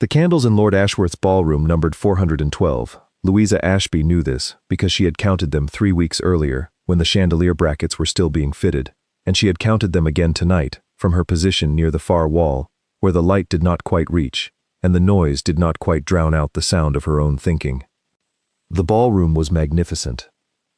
The candles in Lord Ashworth's ballroom numbered 412. Louisa Ashby knew this because she had counted them 3 weeks earlier when the chandelier brackets were still being fitted, and she had counted them again tonight from her position near the far wall, where the light did not quite reach, and the noise did not quite drown out the sound of her own thinking. The ballroom was magnificent.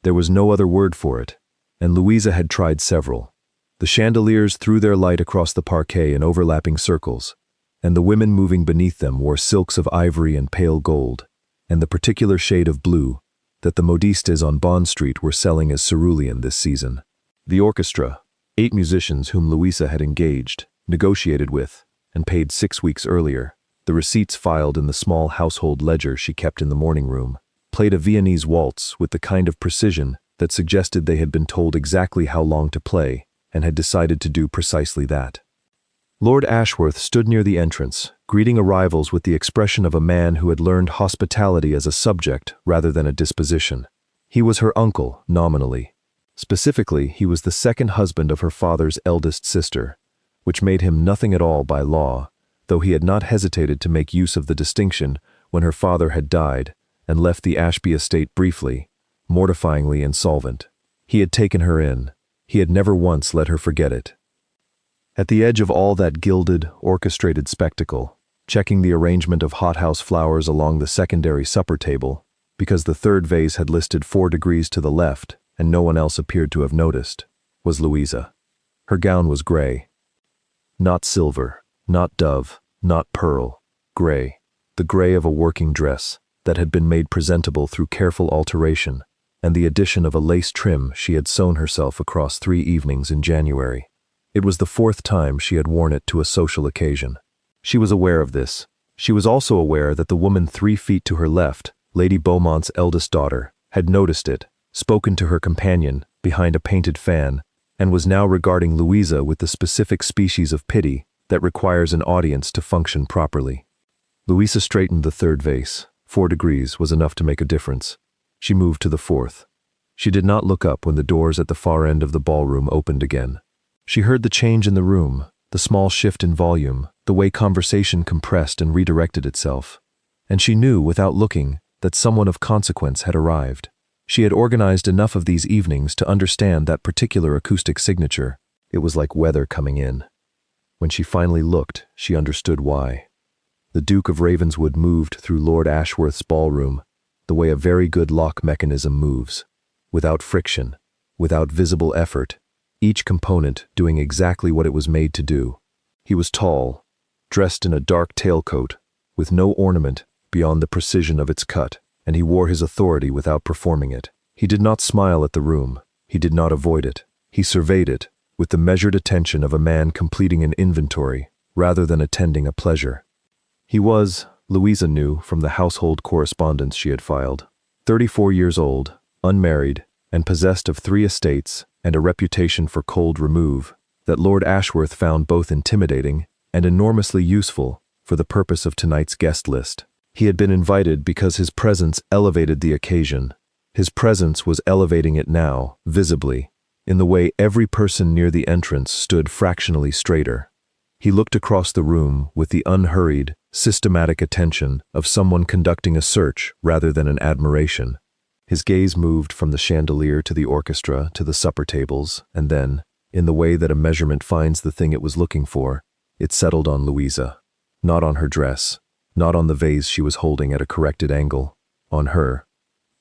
There was no other word for it, and Louisa had tried several. The chandeliers threw their light across the parquet in overlapping circles, and the women moving beneath them wore silks of ivory and pale gold, and the particular shade of blue that the modistes on Bond Street were selling as cerulean this season. The orchestra, 8 musicians whom Louisa had engaged, negotiated with, and paid 6 weeks earlier, the receipts filed in the small household ledger she kept in the morning room, played a Viennese waltz with the kind of precision that suggested they had been told exactly how long to play and had decided to do precisely that. Lord Ashworth stood near the entrance, greeting arrivals with the expression of a man who had learned hospitality as a subject rather than a disposition. He was her uncle, nominally. Specifically, he was the second husband of her father's eldest sister, which made him nothing at all by law, though he had not hesitated to make use of the distinction when her father had died and left the Ashby estate briefly, mortifyingly insolvent. He had taken her in. He had never once let her forget it. At the edge of all that gilded, orchestrated spectacle, checking the arrangement of hothouse flowers along the secondary supper table, because the third vase had listed 4 degrees to the left and no one else appeared to have noticed, was Louisa. Her gown was gray. Not silver, not dove, not pearl, gray, the gray of a working dress that had been made presentable through careful alteration and the addition of a lace trim she had sewn herself across 3 evenings in January. It was the 4th time she had worn it to a social occasion. She was aware of this. She was also aware that the woman 3 feet to her left, Lady Beaumont's eldest daughter, had noticed it, spoken to her companion behind a painted fan, and was now regarding Louisa with the specific species of pity that requires an audience to function properly. Louisa straightened the 3rd vase. 4 degrees was enough to make a difference. She moved to the 4th. She did not look up when the doors at the far end of the ballroom opened again. She heard the change in the room, the small shift in volume, the way conversation compressed and redirected itself. And she knew, without looking, that someone of consequence had arrived. She had organized enough of these evenings to understand that particular acoustic signature. It was like weather coming in. When she finally looked, she understood why. The Duke of Ravenswood moved through Lord Ashworth's ballroom the way a very good lock mechanism moves, without friction, without visible effort, each component doing exactly what it was made to do. He was tall, dressed in a dark tailcoat, with no ornament beyond the precision of its cut, and he wore his authority without performing it. He did not smile at the room. He did not avoid it. He surveyed it with the measured attention of a man completing an inventory rather than attending a pleasure. He was, Louisa knew from the household correspondence she had filed, 34 years old, unmarried, and possessed of 3 estates and a reputation for cold remove that Lord Ashworth found both intimidating and enormously useful for the purpose of tonight's guest list. He had been invited because his presence elevated the occasion. His presence was elevating it now, visibly, in the way every person near the entrance stood fractionally straighter. He looked across the room with the unhurried, systematic attention of someone conducting a search rather than an admiration. His gaze moved from the chandelier to the orchestra to the supper tables, and then, in the way that a measurement finds the thing it was looking for, it settled on Louisa. Not on her dress, not on the vase she was holding at a corrected angle, on her.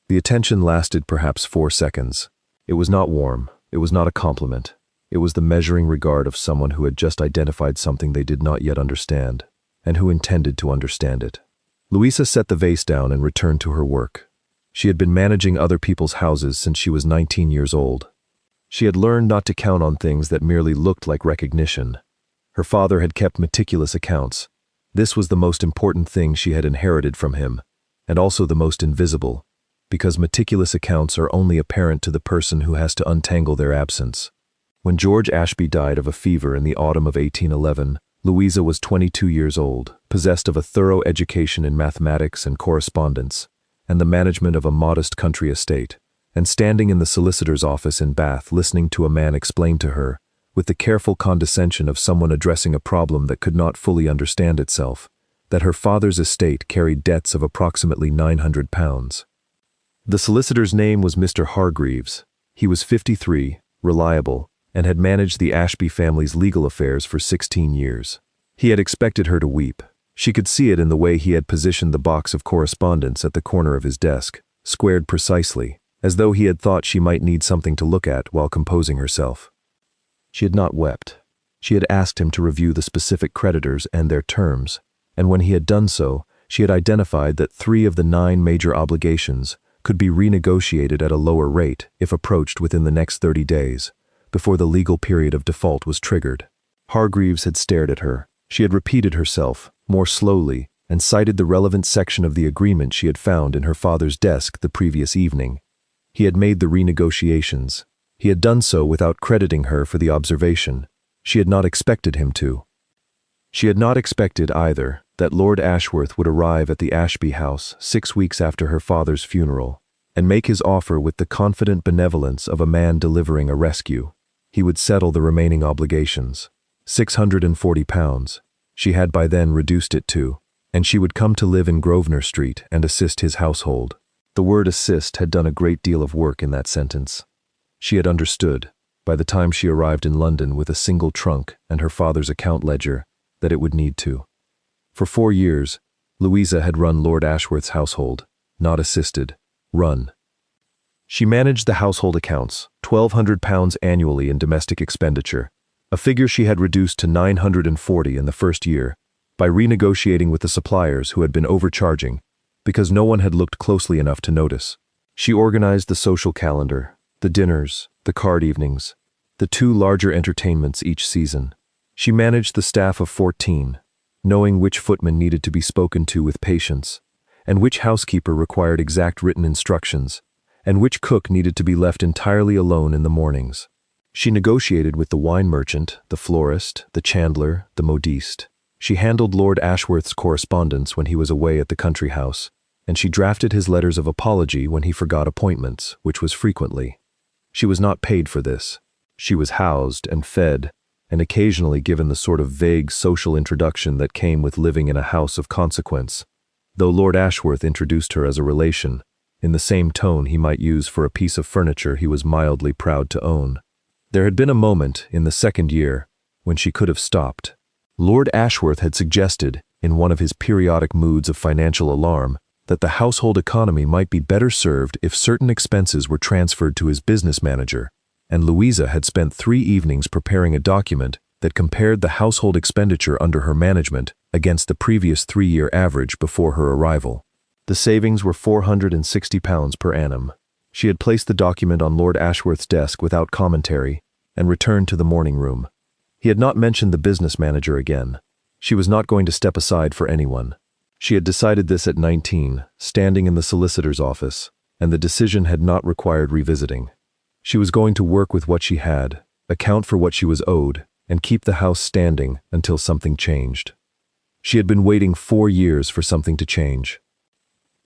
The attention lasted perhaps 4 seconds. It was not warm, it was not a compliment. It was the measuring regard of someone who had just identified something they did not yet understand, and who intended to understand it. Louisa set the vase down and returned to her work. She had been managing other people's houses since she was 19 years old. She had learned not to count on things that merely looked like recognition. Her father had kept meticulous accounts. This was the most important thing she had inherited from him, and also the most invisible, because meticulous accounts are only apparent to the person who has to untangle their absence. When George Ashby died of a fever in the autumn of 1811, Louisa was 22 years old, possessed of a thorough education in mathematics and correspondence, and the management of a modest country estate, and standing in the solicitor's office in Bath listening to a man explain to her, with the careful condescension of someone addressing a problem that could not fully understand itself, that her father's estate carried debts of approximately £900. The solicitor's name was Mr. Hargreaves. He was 53, reliable, and had managed the Ashby family's legal affairs for 16 years. He had expected her to weep. She could see it in the way he had positioned the box of correspondence at the corner of his desk, squared precisely, as though he had thought she might need something to look at while composing herself. She had not wept. She had asked him to review the specific creditors and their terms, and when he had done so, she had identified that 3 of the 9 major obligations could be renegotiated at a lower rate if approached within the next 30 days, before the legal period of default was triggered. Hargreaves had stared at her. She had repeated herself, more slowly, and cited the relevant section of the agreement she had found in her father's desk the previous evening. He had made the renegotiations. He had done so without crediting her for the observation. She had not expected him to. She had not expected, either, that Lord Ashworth would arrive at the Ashby house 6 weeks after her father's funeral, and make his offer with the confident benevolence of a man delivering a rescue. He would settle the remaining obligations. £640. She had by then reduced it to, and she would come to live in Grosvenor Street and assist his household. The word assist had done a great deal of work in that sentence. She had understood, by the time she arrived in London with a single trunk and her father's account ledger, that it would need to. For 4 years, Louisa had run Lord Ashworth's household, not assisted, run. She managed the household accounts, £1,200 annually in domestic expenditure, a figure she had reduced to £940 in the first year, by renegotiating with the suppliers who had been overcharging, because no one had looked closely enough to notice. She organized the social calendar, the dinners, the card evenings, the 2 larger entertainments each season. She managed the staff of 14, knowing which footman needed to be spoken to with patience, and which housekeeper required exact written instructions, and which cook needed to be left entirely alone in the mornings. She negotiated with the wine merchant, the florist, the chandler, the modiste. She handled Lord Ashworth's correspondence when he was away at the country house, and she drafted his letters of apology when he forgot appointments, which was frequently. She was not paid for this. She was housed and fed, and occasionally given the sort of vague social introduction that came with living in a house of consequence, though Lord Ashworth introduced her as a relation, in the same tone he might use for a piece of furniture he was mildly proud to own. There had been a moment, in the 2nd year, when she could have stopped. Lord Ashworth had suggested, in one of his periodic moods of financial alarm, that the household economy might be better served if certain expenses were transferred to his business manager, and Louisa had spent 3 evenings preparing a document that compared the household expenditure under her management against the previous 3-year average before her arrival. The savings were £460 per annum. She had placed the document on Lord Ashworth's desk without commentary and returned to the morning room. He had not mentioned the business manager again. She was not going to step aside for anyone. She had decided this at 19, standing in the solicitor's office, and the decision had not required revisiting. She was going to work with what she had, account for what she was owed, and keep the house standing until something changed. She had been waiting 4 years for something to change.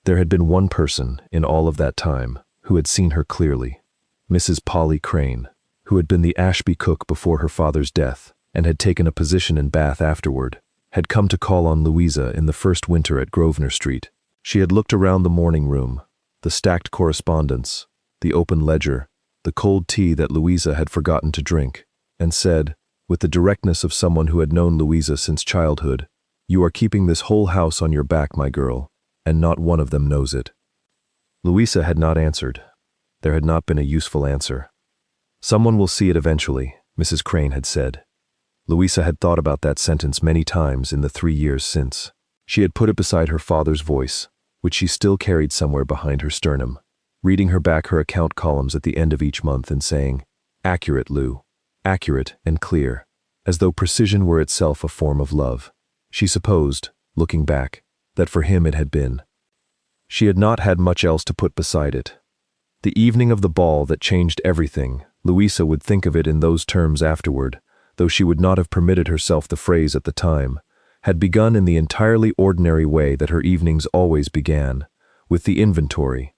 There had been one person, in all of that time, who had seen her clearly, Mrs. Polly Crane, who had been the Ashby cook before her father's death, and had taken a position in Bath afterward, had come to call on Louisa in the first winter at Grosvenor Street. She had looked around the morning room, the stacked correspondence, the open ledger, the cold tea that Louisa had forgotten to drink, and said, with the directness of someone who had known Louisa since childhood, "You are keeping this whole house on your back, my girl, and not one of them knows it." Louisa had not answered. There had not been a useful answer. "Someone will see it eventually," Mrs. Crane had said. Louisa had thought about that sentence many times in the 3 years since. She had put it beside her father's voice, which she still carried somewhere behind her sternum, reading her back her account columns at the end of each month and saying, "Accurate, Lou, accurate and clear," as though precision were itself a form of love. She supposed, looking back, that for him it had been. She had not had much else to put beside it. The evening of the ball that changed everything, Louisa would think of it in those terms afterward, though she would not have permitted herself the phrase at the time, had begun in the entirely ordinary way that her evenings always began, with the inventory.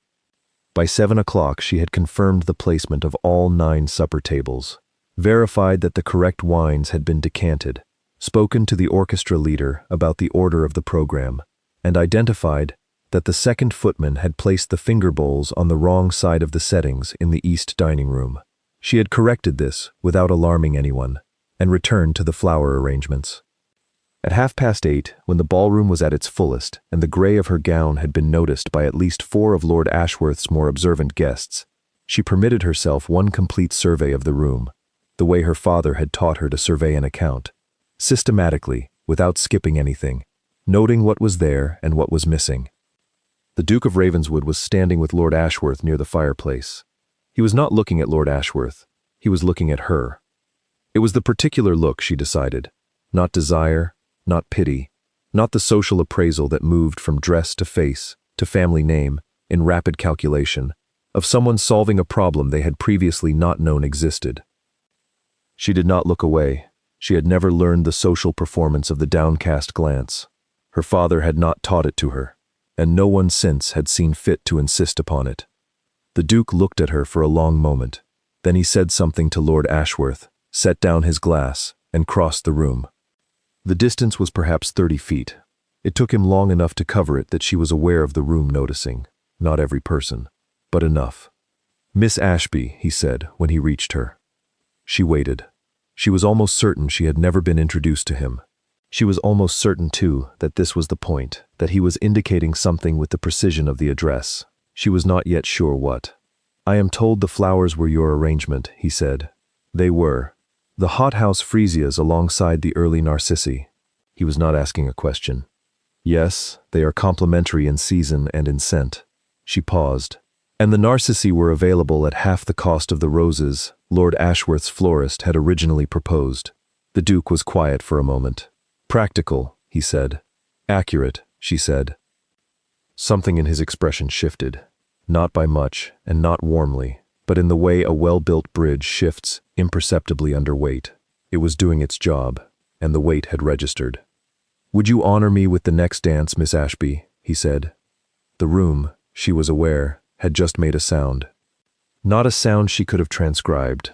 By 7 o'clock she had confirmed the placement of all 9 supper tables, verified that the correct wines had been decanted, spoken to the orchestra leader about the order of the program, and identified that the second footman had placed the finger bowls on the wrong side of the settings in the east dining room. She had corrected this without alarming anyone, and returned to the flower arrangements. At 8:30, when the ballroom was at its fullest and the gray of her gown had been noticed by at least 4 of Lord Ashworth's more observant guests, she permitted herself one complete survey of the room, the way her father had taught her to survey an account, systematically, without skipping anything, noting what was there and what was missing. The Duke of Ravenswood was standing with Lord Ashworth near the fireplace. He was not looking at Lord Ashworth, he was looking at her. It was the particular look, she decided, not desire, not pity, not the social appraisal that moved from dress to face to family name in rapid calculation, of someone solving a problem they had previously not known existed. She did not look away. She had never learned the social performance of the downcast glance. Her father had not taught it to her, and no one since had seen fit to insist upon it. The Duke looked at her for a long moment. Then he said something to Lord Ashworth, set down his glass, and crossed the room. The distance was perhaps 30 feet. It took him long enough to cover it that she was aware of the room noticing, not every person, but enough. "Miss Ashby," he said when he reached her. She waited. She was almost certain she had never been introduced to him. She was almost certain, too, that this was the point, that he was indicating something with the precision of the address. She was not yet sure what. "I am told the flowers were your arrangement," he said. They were. The hothouse freesias alongside the early narcissi. He was not asking a question. "Yes, they are complementary in season and in scent." She paused. "And the narcissi were available at half the cost of the roses Lord Ashworth's florist had originally proposed." The Duke was quiet for a moment. "Practical," he said. "Accurate," she said. Something in his expression shifted, not by much and not warmly, but in the way a well-built bridge shifts imperceptibly under weight. It was doing its job, and the weight had registered. "Would you honor me with the next dance, Miss Ashby?" he said. The room, she was aware, had just made a sound. Not a sound she could have transcribed.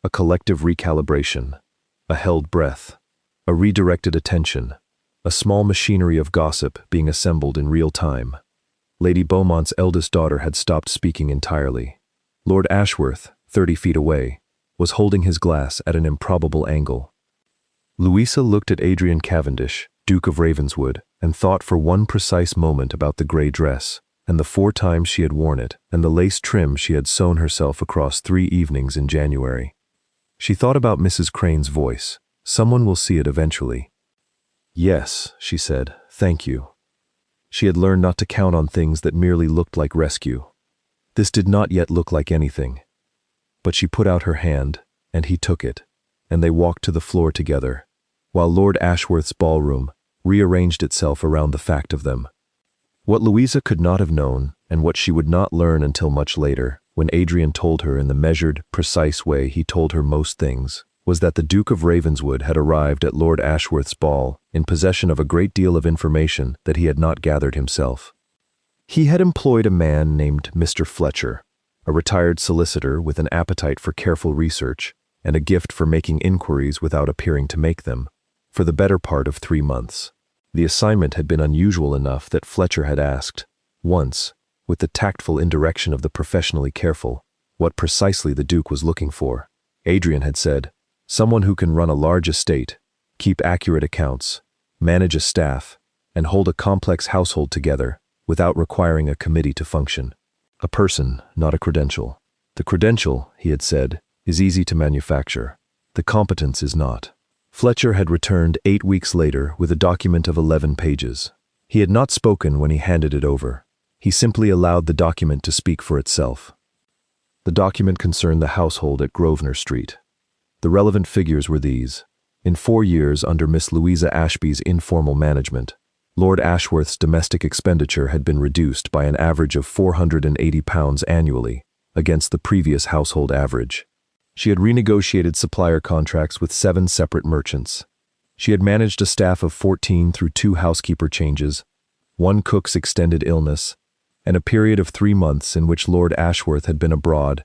A collective recalibration, a held breath, a redirected attention, a small machinery of gossip being assembled in real time. Lady Beaumont's eldest daughter had stopped speaking entirely. Lord Ashworth, 30 feet away, was holding his glass at an improbable angle. Louisa looked at Adrian Cavendish, Duke of Ravenswood, and thought for one precise moment about the grey dress, and the 4 times she had worn it, and the lace trim she had sewn herself across 3 evenings in January. She thought about Mrs. Crane's voice. "Someone will see it eventually." "Yes," she said, "thank you." She had learned not to count on things that merely looked like rescue. This did not yet look like anything. But she put out her hand, and he took it, and they walked to the floor together, while Lord Ashworth's ballroom rearranged itself around the fact of them. What Louisa could not have known, and what she would not learn until much later, when Adrian told her in the measured, precise way he told her most things, was that the Duke of Ravenswood had arrived at Lord Ashworth's ball in possession of a great deal of information that he had not gathered himself. He had employed a man named Mr. Fletcher, a retired solicitor with an appetite for careful research and a gift for making inquiries without appearing to make them, for the better part of 3 months. The assignment had been unusual enough that Fletcher had asked, once, with the tactful indirection of the professionally careful, what precisely the Duke was looking for. Adrian had said, "Someone who can run a large estate, keep accurate accounts, manage a staff, and hold a complex household together without requiring a committee to function. A person, not a credential. The credential," he had said, "is easy to manufacture. The competence is not." Fletcher had returned 8 weeks later with a document of 11 pages. He had not spoken when he handed it over. He simply allowed the document to speak for itself. The document concerned the household at Grosvenor Street. The relevant figures were these. In 4 years under Miss Louisa Ashby's informal management, Lord Ashworth's domestic expenditure had been reduced by an average of £480 annually, against the previous household average. She had renegotiated supplier contracts with 7 separate merchants. She had managed a staff of 14 through 2 housekeeper changes, 1 cook's extended illness, and a period of 3 months in which Lord Ashworth had been abroad,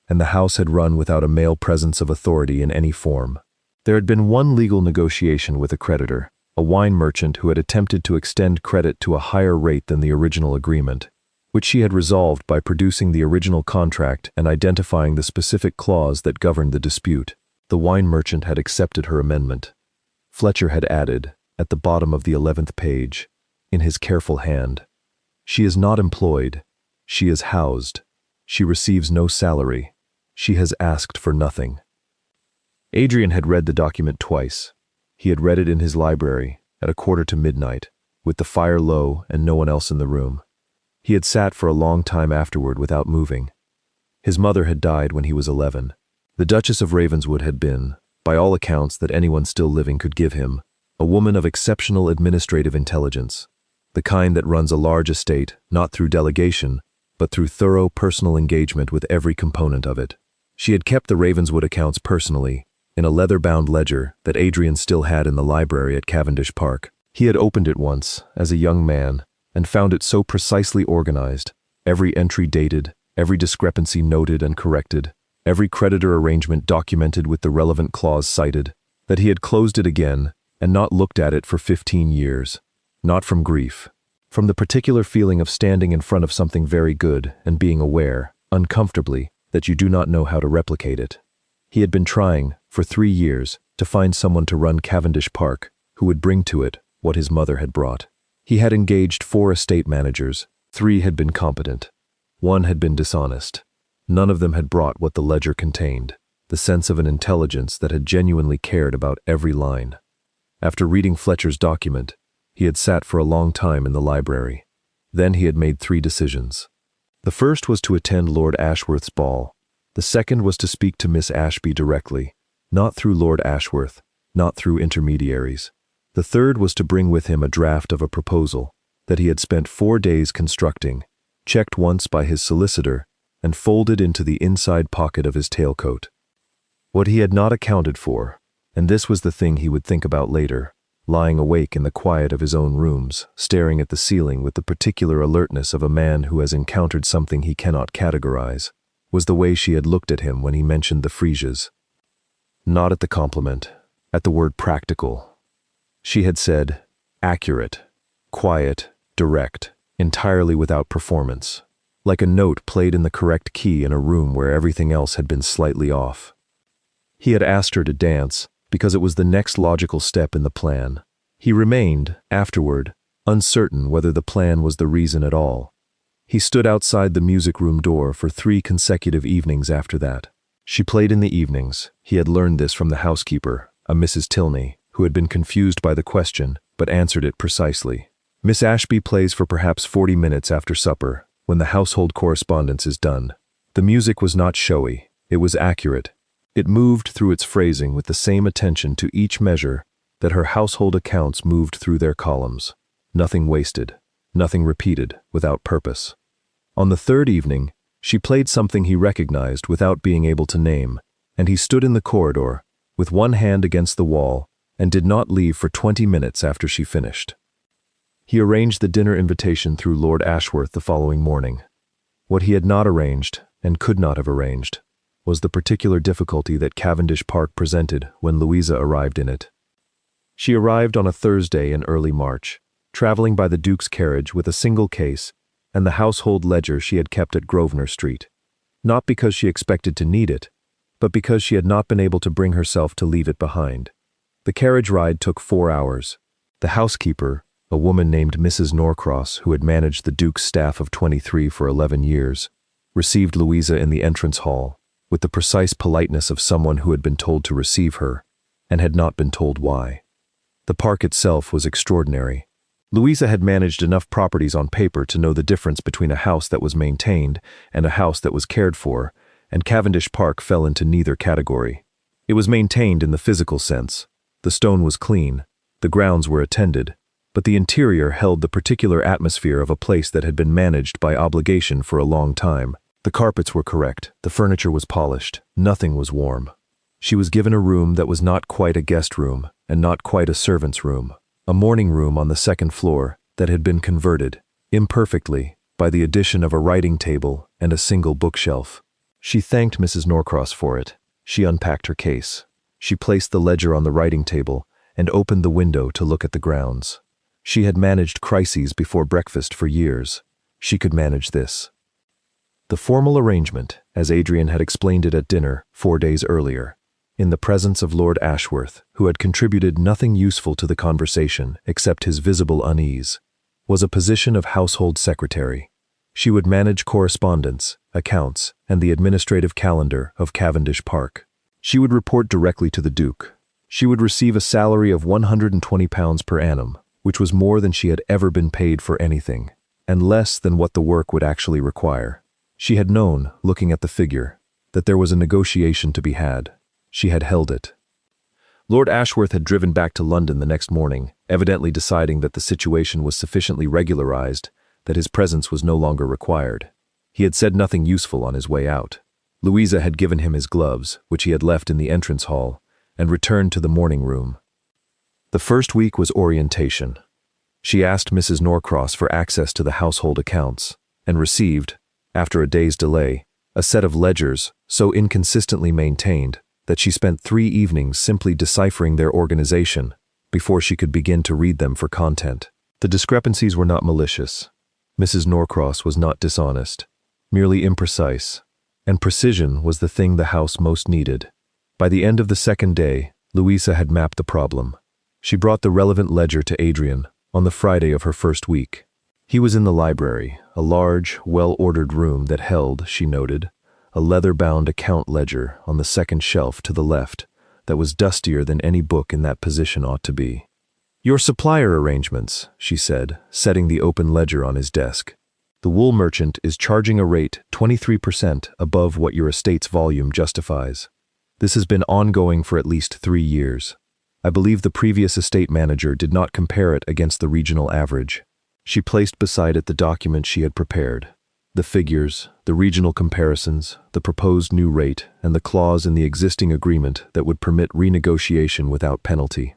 and the house had run without a male presence of authority in any form. There had been one legal negotiation with a creditor, a wine merchant who had attempted to extend credit to a higher rate than the original agreement, which she had resolved by producing the original contract and identifying the specific clause that governed the dispute. The wine merchant had accepted her amendment. Fletcher had added, at the bottom of the 11th page, in his careful hand, "She is not employed. She is housed. She receives no salary. She has asked for nothing." Adrian had read the document twice. He had read it in his library, at 1:45, with the fire low and no one else in the room. He had sat for a long time afterward without moving. His mother had died when he was 11. The Duchess of Ravenswood had been, by all accounts that anyone still living could give him, a woman of exceptional administrative intelligence, the kind that runs a large estate not through delegation, but through thorough personal engagement with every component of it. She had kept the Ravenswood accounts personally, in a leather-bound ledger that Adrian still had in the library at Cavendish Park. He had opened it once, as a young man, and found it so precisely organized, every entry dated, every discrepancy noted and corrected, every creditor arrangement documented with the relevant clause cited, that he had closed it again and not looked at it for 15 years. Not from grief. From the particular feeling of standing in front of something very good and being aware, uncomfortably, that you do not know how to replicate it. He had been trying, for 3 years, to find someone to run Cavendish Park who would bring to it what his mother had brought. He had engaged 4 estate managers. 3 had been competent. 1 had been dishonest. None of them had brought what the ledger contained, the sense of an intelligence that had genuinely cared about every line. After reading Fletcher's document, he had sat for a long time in the library. Then he had made 3 decisions. The first was to attend Lord Ashworth's ball. The second was to speak to Miss Ashby directly, not through Lord Ashworth, not through intermediaries. The third was to bring with him a draft of a proposal that he had spent 4 days constructing, checked once by his solicitor, and folded into the inside pocket of his tailcoat. What he had not accounted for, and this was the thing he would think about later, lying awake in the quiet of his own rooms, staring at the ceiling with the particular alertness of a man who has encountered something he cannot categorize, was the way she had looked at him when he mentioned the freesias. Not at the compliment, at the word practical. She had said, accurate, quiet, direct, entirely without performance, like a note played in the correct key in a room where everything else had been slightly off. He had asked her to dance because it was the next logical step in the plan. He remained, afterward, uncertain whether the plan was the reason at all. He stood outside the music room door for 3 consecutive evenings after that. She played in the evenings. He had learned this from the housekeeper, a Mrs. Tilney, who had been confused by the question, but answered it precisely. Miss Ashby plays for perhaps 40 minutes after supper, when the household correspondence is done. The music was not showy, it was accurate. It moved through its phrasing with the same attention to each measure that her household accounts moved through their columns. Nothing wasted, nothing repeated, without purpose. On the 3rd evening, she played something he recognized without being able to name, and he stood in the corridor, with one hand against the wall, and did not leave for 20 minutes after she finished. He arranged the dinner invitation through Lord Ashworth the following morning. What he had not arranged, and could not have arranged, was the particular difficulty that Cavendish Park presented when Louisa arrived in it. She arrived on a Thursday in early March, traveling by the Duke's carriage with a single case and the household ledger she had kept at Grosvenor Street, not because she expected to need it, but because she had not been able to bring herself to leave it behind. The carriage ride took 4 hours. The housekeeper, a woman named Mrs. Norcross, who had managed the Duke's staff of 23 for 11 years, received Louisa in the entrance hall, with the precise politeness of someone who had been told to receive her, and had not been told why. The park itself was extraordinary. Louisa had managed enough properties on paper to know the difference between a house that was maintained and a house that was cared for, and Cavendish Park fell into neither category. It was maintained in the physical sense. The stone was clean, the grounds were attended, but the interior held the particular atmosphere of a place that had been managed by obligation for a long time. The carpets were correct, the furniture was polished, nothing was warm. She was given a room that was not quite a guest room and not quite a servant's room, a morning room on the 2nd floor that had been converted, imperfectly, by the addition of a writing table and a single bookshelf. She thanked Mrs. Norcross for it. She unpacked her case. She placed the ledger on the writing table and opened the window to look at the grounds. She had managed crises before breakfast for years. She could manage this. The formal arrangement, as Adrian had explained it at dinner 4 days earlier, in the presence of Lord Ashworth, who had contributed nothing useful to the conversation except his visible unease, was a position of household secretary. She would manage correspondence, accounts, and the administrative calendar of Cavendish Park. She would report directly to the Duke. She would receive a salary of £120 per annum, which was more than she had ever been paid for anything, and less than what the work would actually require. She had known, looking at the figure, that there was a negotiation to be had. She had held it. Lord Ashworth had driven back to London the next morning, evidently deciding that the situation was sufficiently regularized that his presence was no longer required. He had said nothing useful on his way out. Louisa had given him his gloves, which he had left in the entrance hall, and returned to the morning room. The first week was orientation. She asked Mrs. Norcross for access to the household accounts, and received, after a day's delay, a set of ledgers so inconsistently maintained that she spent 3 evenings simply deciphering their organization before she could begin to read them for content. The discrepancies were not malicious. Mrs. Norcross was not dishonest, merely imprecise, and precision was the thing the house most needed. By the end of the second day, Louisa had mapped the problem. She brought the relevant ledger to Adrian on the Friday of her first week. He was in the library, a large, well-ordered room that held, she noted, a leather-bound account ledger on the second shelf to the left that was dustier than any book in that position ought to be. "Your supplier arrangements," she said, setting the open ledger on his desk. "The wool merchant is charging a rate 23% above what your estate's volume justifies. This has been ongoing for at least 3 years. I believe the previous estate manager did not compare it against the regional average." She placed beside it the document she had prepared. The figures, the regional comparisons, the proposed new rate, and the clause in the existing agreement that would permit renegotiation without penalty.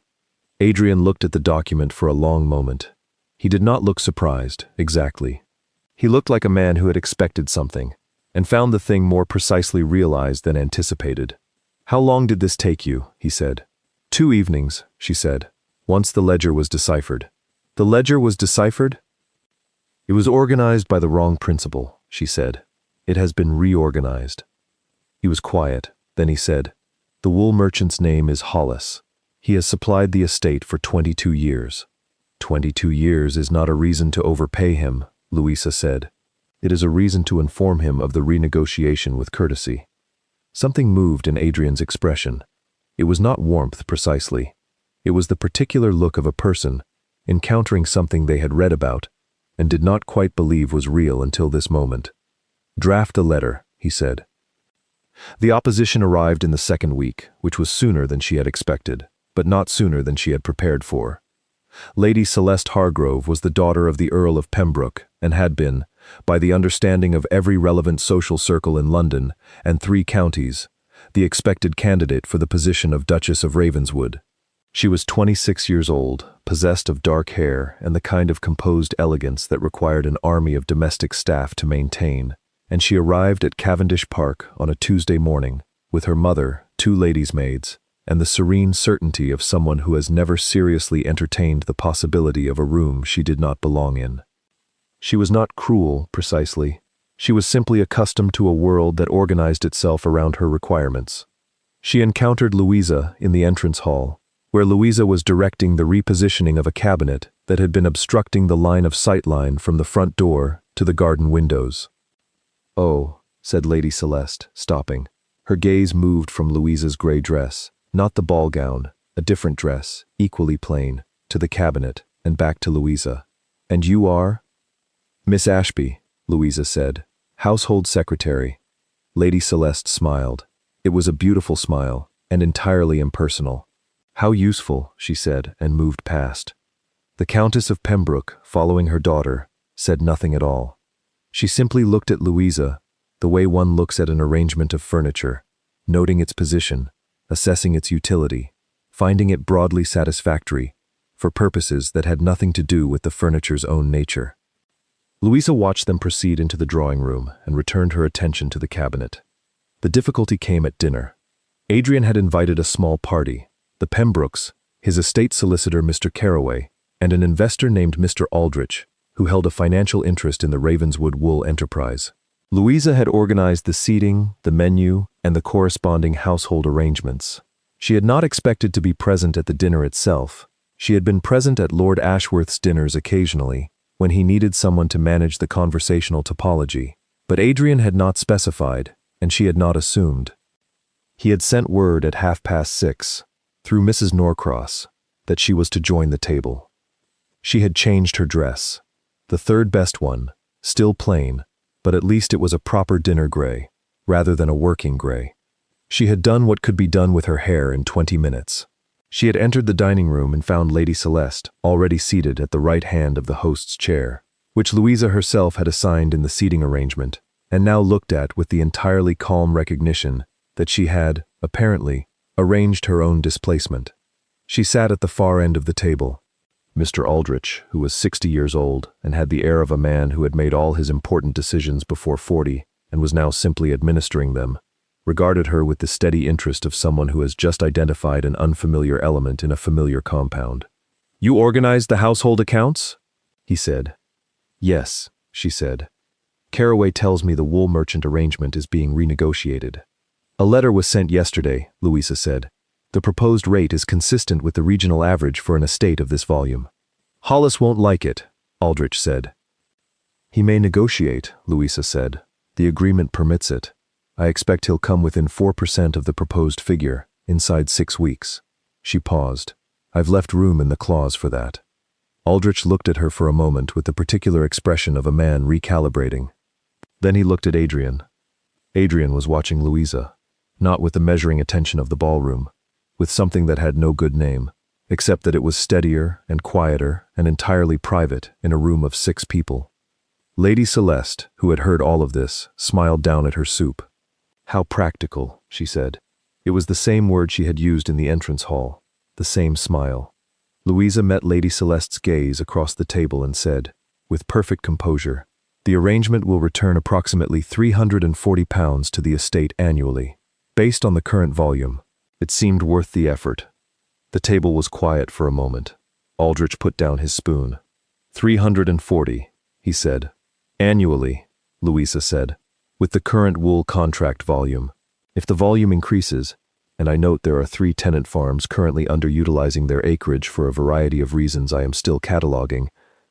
Adrian looked at the document for a long moment. He did not look surprised, exactly. He looked like a man who had expected something, and found the thing more precisely realized than anticipated. "How long did this take you?" he said. 2 evenings, she said, once the ledger was deciphered. "The ledger was deciphered?" "It was organized by the wrong principle," she said. "It has been reorganized." He was quiet. Then he said, "The wool merchant's name is Hollis. He has supplied the estate for 22 years. 22 years is not a reason to overpay him," Louisa said. "It is a reason to inform him of the renegotiation with courtesy." Something moved in Adrian's expression. It was not warmth precisely. It was the particular look of a person encountering something they had read about and did not quite believe was real until this moment. "Draft a letter," he said. The opposition arrived in the second week, which was sooner than she had expected, but not sooner than she had prepared for. Lady Celeste Hargrove was the daughter of the Earl of Pembroke and had been, by the understanding of every relevant social circle in London and 3 counties, the expected candidate for the position of Duchess of Ravenswood. She was 26 years old, possessed of dark hair and the kind of composed elegance that required an army of domestic staff to maintain, and she arrived at Cavendish Park on a Tuesday morning, with her mother, 2 ladies' maids, and the serene certainty of someone who has never seriously entertained the possibility of a room she did not belong in. She was not cruel, precisely. She was simply accustomed to a world that organized itself around her requirements. She encountered Louisa in the entrance hall, where Louisa was directing the repositioning of a cabinet that had been obstructing the line of sightline from the front door to the garden windows. "Oh," said Lady Celeste, stopping. Her gaze moved from Louisa's gray dress, not the ball gown, a different dress, equally plain, to the cabinet, and back to Louisa. "And you are?" "Miss Ashby," Louisa said, "household secretary." Lady Celeste smiled. It was a beautiful smile, and entirely impersonal. "How useful," she said, and moved past. The Countess of Pembroke, following her daughter, said nothing at all. She simply looked at Louisa, the way one looks at an arrangement of furniture, noting its position, assessing its utility, finding it broadly satisfactory, for purposes that had nothing to do with the furniture's own nature. Louisa watched them proceed into the drawing room and returned her attention to the cabinet. The difficulty came at dinner. Adrian had invited a small party: the Pembrokes, his estate solicitor Mr. Carroway, and an investor named Mr. Aldrich, who held a financial interest in the Ravenswood wool enterprise. Louisa had organized the seating, the menu, and the corresponding household arrangements. She had not expected to be present at the dinner itself. She had been present at Lord Ashworth's dinners occasionally, when he needed someone to manage the conversational topology. But Adrian had not specified, and she had not assumed. He had sent word at 6:30, through Mrs. Norcross, that she was to join the table. She had changed her dress. The third best one, still plain, but at least it was a proper dinner gray, rather than a working gray. She had done what could be done with her hair in 20 minutes. She had entered the dining room and found Lady Celeste already seated at the right hand of the host's chair, which Louisa herself had assigned in the seating arrangement, and now looked at with the entirely calm recognition that she had, apparently, arranged her own displacement. She sat at the far end of the table. Mr. Aldrich, who was 60 years old and had the air of a man who had made all his important decisions before 40 and was now simply administering them, regarded her with the steady interest of someone who has just identified an unfamiliar element in a familiar compound. "You organized the household accounts?" he said. "Yes," she said. "Carroway tells me the wool merchant arrangement is being renegotiated." "A letter was sent yesterday," Louisa said. "The proposed rate is consistent with the regional average for an estate of this volume." "Hollis won't like it," Aldrich said. "He may negotiate," Louisa said. "The agreement permits it. I expect he'll come within 4% of the proposed figure, inside 6 weeks. She paused. "I've left room in the clause for that." Aldrich looked at her for a moment with the particular expression of a man recalibrating. Then he looked at Adrian. Adrian was watching Louisa, not with the measuring attention of the ballroom, with something that had no good name, except that it was steadier and quieter and entirely private in a room of 6 people. Lady Celeste, who had heard all of this, smiled down at her soup. "How practical," she said. It was the same word she had used in the entrance hall, the same smile. Louisa met Lady Celeste's gaze across the table and said, with perfect composure, "The arrangement will return approximately £340 to the estate annually, based on the current volume." It seemed worth the effort. The table was quiet for a moment. Aldrich put down his spoon. 340, he said. "Annually," Louisa said, "with the current wool contract volume. If the volume increases, and I note there are 3 tenant farms currently underutilizing their acreage for a variety of reasons I am still cataloging,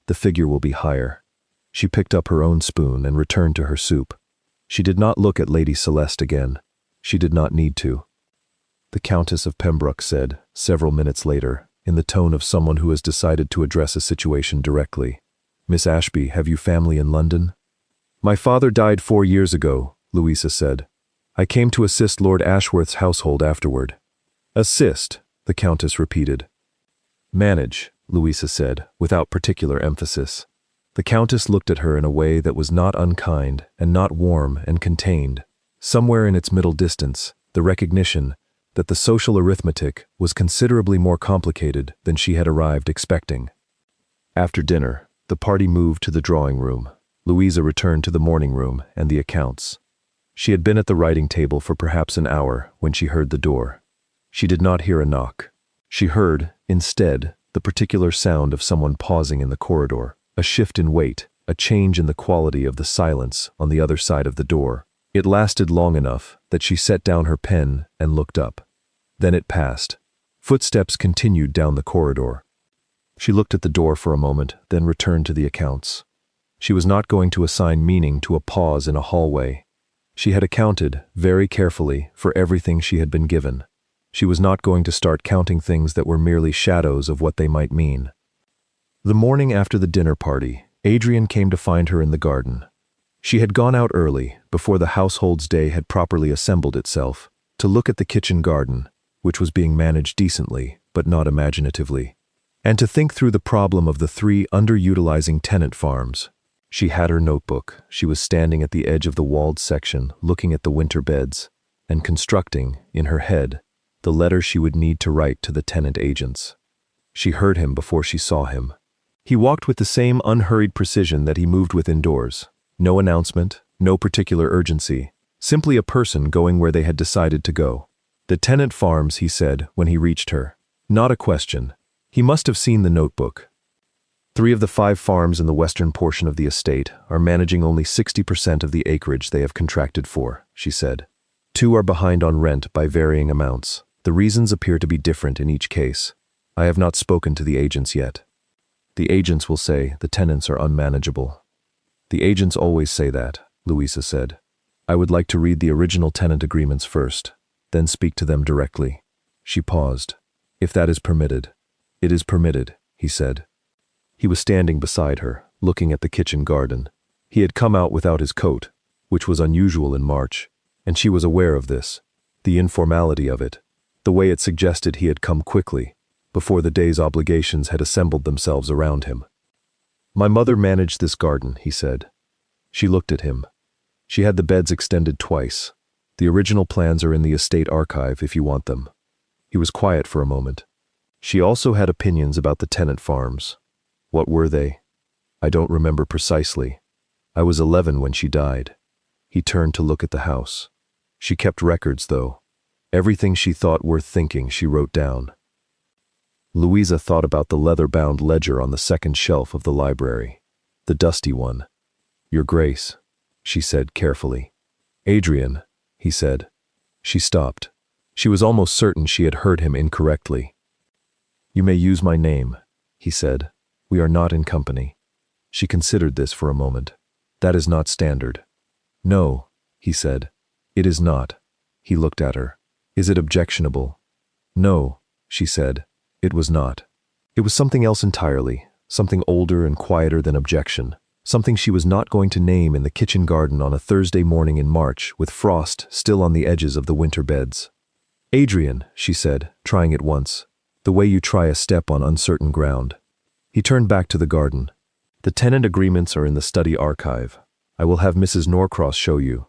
the figure will be higher." She picked up her own spoon and returned to her soup. She did not look at Lady Celeste again. She did not need to. The Countess of Pembroke said, several minutes later, in the tone of someone who has decided to address a situation directly, "Miss Ashby, have you family in London?" "My father died 4 years ago," Louisa said. "I came to assist Lord Ashworth's household afterward." "Assist," the Countess repeated. "Manage," Louisa said, without particular emphasis. The Countess looked at her in a way that was not unkind and not warm and contained, somewhere in its middle distance, the recognition that the social arithmetic was considerably more complicated than she had arrived expecting. After dinner, the party moved to the drawing room. Louisa returned to the morning room and the accounts. She had been at the writing table for perhaps an hour when she heard the door. She did not hear a knock. She heard, instead, the particular sound of someone pausing in the corridor, a shift in weight, a change in the quality of the silence on the other side of the door. It lasted long enough that she set down her pen and looked up. Then it passed. Footsteps continued down the corridor. She looked at the door for a moment, then returned to the accounts. She was not going to assign meaning to a pause in a hallway. She had accounted, very carefully, for everything she had been given. She was not going to start counting things that were merely shadows of what they might mean. The morning after the dinner party, Adrian came to find her in the garden. She had gone out early, before the household's day had properly assembled itself, to look at the kitchen garden, which was being managed decently, but not imaginatively, and to think through the problem of the 3 underutilizing tenant farms. She had her notebook. She was standing at the edge of the walled section, looking at the winter beds, and constructing, in her head, the letter she would need to write to the tenant agents. She heard him before she saw him. He walked with the same unhurried precision that he moved with indoors. No announcement, no particular urgency, simply a person going where they had decided to go. "The tenant farms," he said when he reached her. Not a question. He must have seen the notebook. 3 of the 5 farms in the western portion of the estate are managing only 60% of the acreage they have contracted for, she said. 2 are behind on rent by varying amounts. The reasons appear to be different in each case. I have not spoken to the agents yet. The agents will say the tenants are unmanageable. The agents always say that, Louisa said. I would like to read the original tenant agreements first, then speak to them directly. She paused. If that is permitted. It is permitted, he said. He was standing beside her, looking at the kitchen garden. He had come out without his coat, which was unusual in March, and she was aware of this, the informality of it, the way it suggested he had come quickly, before the day's obligations had assembled themselves around him. My mother managed this garden, he said. She looked at him. She had the beds extended twice. The original plans are in the estate archive if you want them. He was quiet for a moment. She also had opinions about the tenant farms. What were they? I don't remember precisely. I was 11 when she died. He turned to look at the house. She kept records, though. Everything she thought worth thinking she wrote down. Louisa thought about the leather-bound ledger on the second shelf of the library, the dusty one. Your Grace, she said carefully. Adrian, he said. She stopped. She was almost certain she had heard him incorrectly. You may use my name, he said. We are not in company. She considered this for a moment. That is not standard. No, he said. It is not. He looked at her. Is it objectionable? No, she said. It was not. It was something else entirely, something older and quieter than objection, something she was not going to name in the kitchen garden on a Thursday morning in March with frost still on the edges of the winter beds. Adrian, she said, trying it once, the way you try a step on uncertain ground. He turned back to the garden. The tenant agreements are in the study archive. I will have Mrs. Norcross show you.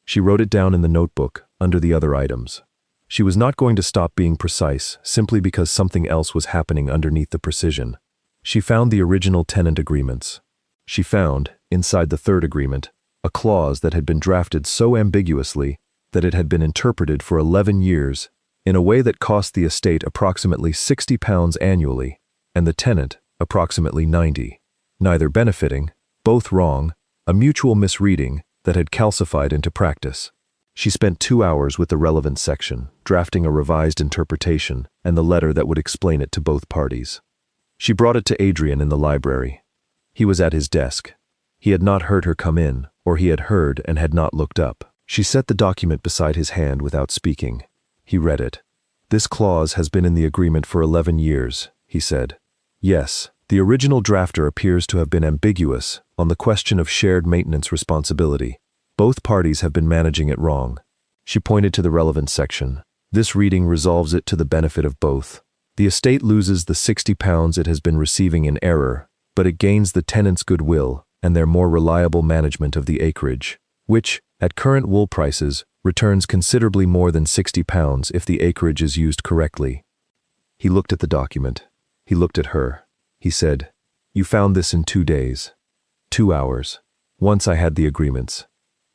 She wrote it down in the notebook, under the other items. She was not going to stop being precise simply because something else was happening underneath the precision. She found the original tenant agreements. She found, inside the 3rd agreement, a clause that had been drafted so ambiguously that it had been interpreted for 11 years in a way that cost the estate approximately £60 annually, and the tenant approximately 90, neither benefiting, both wrong, a mutual misreading that had calcified into practice. She spent 2 hours with the relevant section, drafting a revised interpretation and the letter that would explain it to both parties. She brought it to Adrian in the library. He was at his desk. He had not heard her come in, or he had heard and had not looked up. She set the document beside his hand without speaking. He read it. This clause has been in the agreement for 11 years, he said. Yes, the original drafter appears to have been ambiguous on the question of shared maintenance responsibility. Both parties have been managing it wrong. She pointed to the relevant section. This reading resolves it to the benefit of both. The estate loses the £60 it has been receiving in error, but it gains the tenants' goodwill and their more reliable management of the acreage, which, at current wool prices, returns considerably more than £60 if the acreage is used correctly. He looked at the document. He looked at her. He said, You found this in 2 days. 2 hours. Once I had the agreements.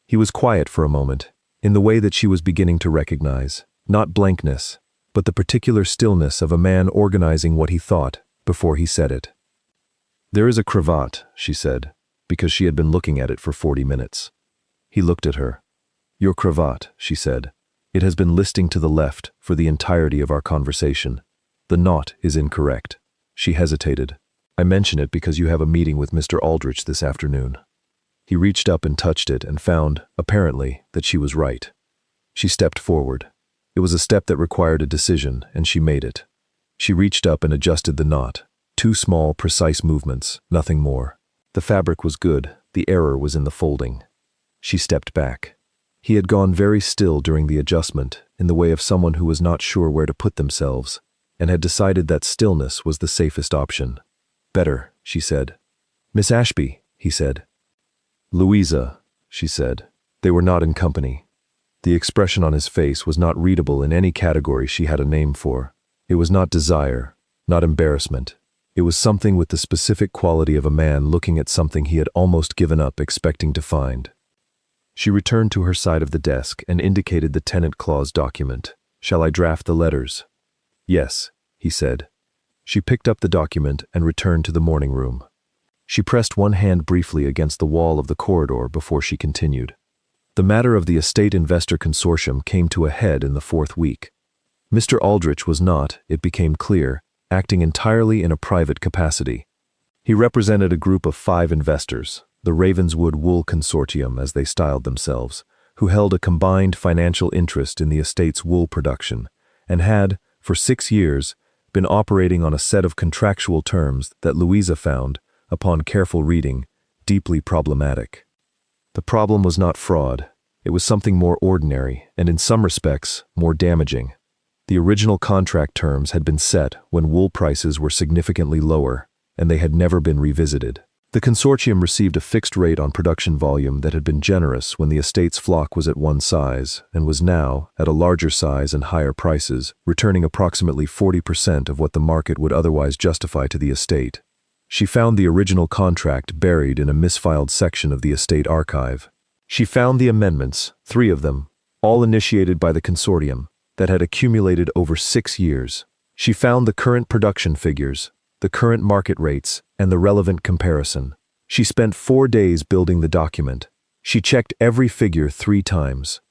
He was quiet for a moment, in the way that she was beginning to recognize, not blankness, but the particular stillness of a man organizing what he thought before he said it. There is a cravat, she said, because she had been looking at it for 40 minutes. He looked at her. Your cravat, she said. It has been listing to the left for the entirety of our conversation. The knot is incorrect. She hesitated. I mention it because you have a meeting with Mr. Aldrich this afternoon. He reached up and touched it and found, apparently, that she was right. She stepped forward. It was a step that required a decision, and she made it. She reached up and adjusted the knot. 2 small, precise movements, nothing more. The fabric was good, the error was in the folding. She stepped back. He had gone very still during the adjustment, in the way of someone who was not sure where to put themselves, and had decided that stillness was the safest option. Better, she said. Miss Ashby, he said. Louisa, she said. They were not in company. The expression on his face was not readable in any category she had a name for. It was not desire, not embarrassment. It was something with the specific quality of a man looking at something he had almost given up expecting to find. She returned to her side of the desk and indicated the tenant clause document. Shall I draft the letters? Yes, he said. She picked up the document and returned to the morning room. She pressed one hand briefly against the wall of the corridor before she continued. The matter of the estate investor consortium came to a head in the 4th week. Mr. Aldrich was not, it became clear, acting entirely in a private capacity. He represented a group of 5 investors, the Ravenswood Wool Consortium as they styled themselves, who held a combined financial interest in the estate's wool production, and had, for 6 years, been operating on a set of contractual terms that Louisa found, upon careful reading, deeply problematic. The problem was not fraud. It was something more ordinary, and in some respects, more damaging. The original contract terms had been set when wool prices were significantly lower, and they had never been revisited. The consortium received a fixed rate on production volume that had been generous when the estate's flock was at one size, and was now, at a larger size and higher prices, returning approximately 40% of what the market would otherwise justify to the estate. She found the original contract buried in a misfiled section of the estate archive. She found the amendments, 3 of them, all initiated by the consortium, that had accumulated over 6 years. She found the current production figures, the current market rates, and the relevant comparison. She spent 4 days building the document. She checked every figure 3 times.